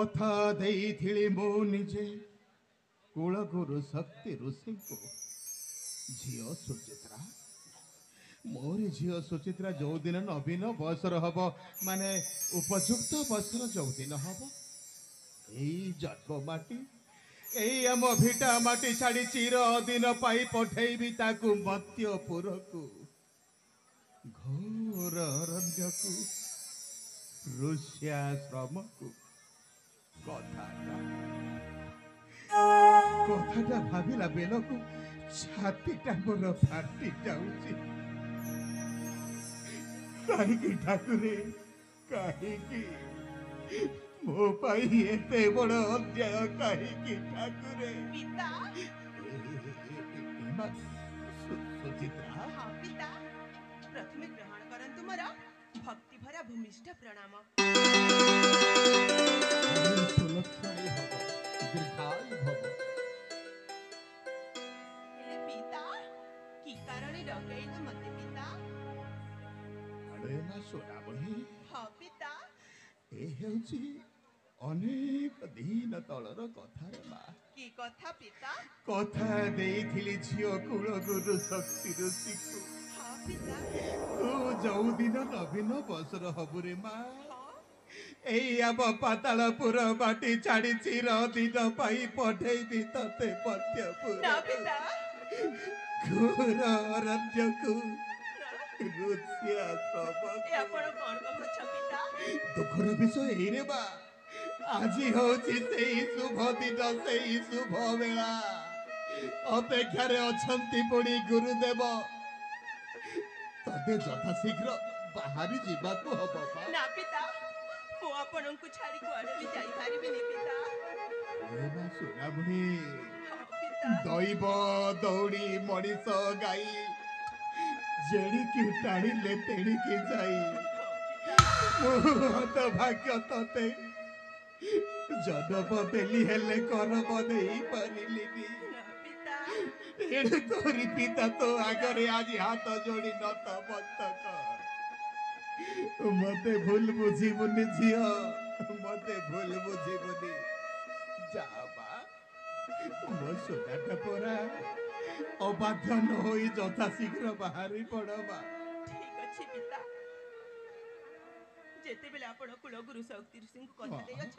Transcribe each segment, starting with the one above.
कथा देइथिली मो निजे कुलगुरु शक्ति ऋषि को झियो सुचित्रा मोर झियो सुचित्रा जो दिन नवीन बयसर हम माने उपयुक्त बयसर जो दिन हम यही जन्म माटी यही आम भिटा माटी छाड़ी चिर दिन पाई पठेबी ताकू मत्यपुर को घोर अरण्य को ऋष्याश्रम को कथाटा भाविला बेलू छातीटा मोर फाटी जाऊची कहीं ठाकुरे कहीं मो पाई एते बड़ अन्याय कहीं ठाकुरे पिता सुचित्रा हाँ पिता प्रथमे ग्रहण करंतु मोर भक्ति भरा भूमिष्ठ प्रणाम सुलक्षणी हब दीर्घायु भव हेले पिता की कारणे डकेइल मते पिता अरे ना सोना बही हाँ पिता ए हेउची अनेक दिन तलर कथा रे बा की कथा पिता कथा देइथिली झियो कुल गुरु शक्ति ऋषि को हाँ पिता तू जो दिन नवीन बसर हबु रे माँ हाँ एई आम पातालपुर बाटी छाड़ी चिर दिन पाई पठेबी तते पत्यपुर ना पिता घोर अरण्य को ए आपण कोन कहछ पिता दुखर विषय एई रे बा আজি হচ্ছে সেই শুভ দিন সেই শুভ বেলা অপেক্ষারে অছন্তি পুଣି গুরুদেব তবে যথাশীঘ্র বাহারি ଯିବାକୁ ହବ না পিতা মু আপনଙ୍କୁ ছাড়ি কুଆଡେ ବି যাই পারিবিনি পিতা ଏ ମା ସୁନାମୁନି ହଁ ପିତା ଦୈବ ଦୌଡ଼ି ମଣିଷ ଗାଈ ଯେଣିକି ଟାଣିଲେ ତେଣିକି ଯାଇ ମୁଁ ତ ଭାଗ୍ୟ ତତେ ଜନମ ଦେଲି ହେଲେ କରମ ଦେଇ ପାରିଲିନି ଏଣୁ ତୋରି ପିତା ତୋ ଆଗରେ ଆଜି ହାତ ଯୋଡ଼ି ନତମସ୍ତକ ମତେ ଭୁଲ ବୁଝିବୁନି ଝିଅ ମତେ ଭୁଲ ବୁଝିବୁନି ଯା ମା ମୋ ସୁନାଟା ପରା ଅବାଧ୍ୟ ନ ହୋଇ ଯଥାଶୀଘ୍ର ବାହାରି ପଡ଼ ମା ଠିକ ଅଛି ପିତା ଯେତେବେଳେ ଆପଣ କୁଳଗୁରୁ ଶକ୍ତି ଋଷିଙ୍କୁ କଥା ଦେଇଅଛ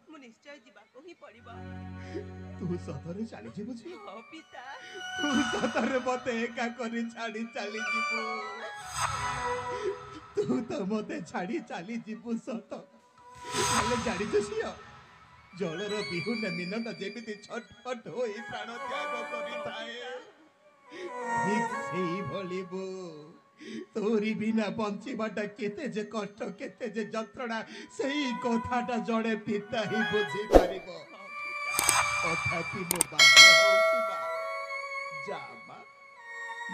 ମୁଁ ନିଶ୍ଚୟ ଯିବାକୁ ହିଁ ପଡ଼ିବ ତୁ ସତରେ ଚାଲିଯିବୁ ଝିଅ ହଁ ପିତା ତୁ ସତରେ ମତେ ଏକା କରି ଛାଡ଼ି ଚାଲିଯିବୁ ତୁ ତ ମତେ ଛାଡ଼ି ଚାଲିଯିବୁ ସତ ହେଲେ ଜାଣିଛୁ ଝିଅ ଜଳର ବିହୁନେ ମିନନ ଯେମିତି ଛଟପଟ ହୋଇ ପ୍ରାଣ ତ୍ୟାଗ କରିଥାଏ ଠିକ୍ ସେଇଭଳି ବୋ तोरी बिना बंचीबाटा केते जे कष्ट केते जे जंत्रणा सेही कथाटा जड़े पिता ही बुझी पारिबो तथापि मो बाध्य होउछि बा जामा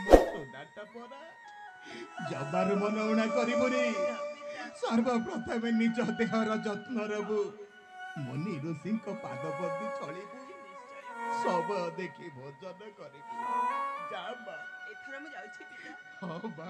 मो सोनाटा परा जबार मनौणा करिबुनी सर्वप्रथमे निज देहर जत्न रबु मुनि ऋषिंक पादपद्दी चलिबु सब देखि भोजन करिबु जामा एथरा मु जाउछि पिता हाँ बा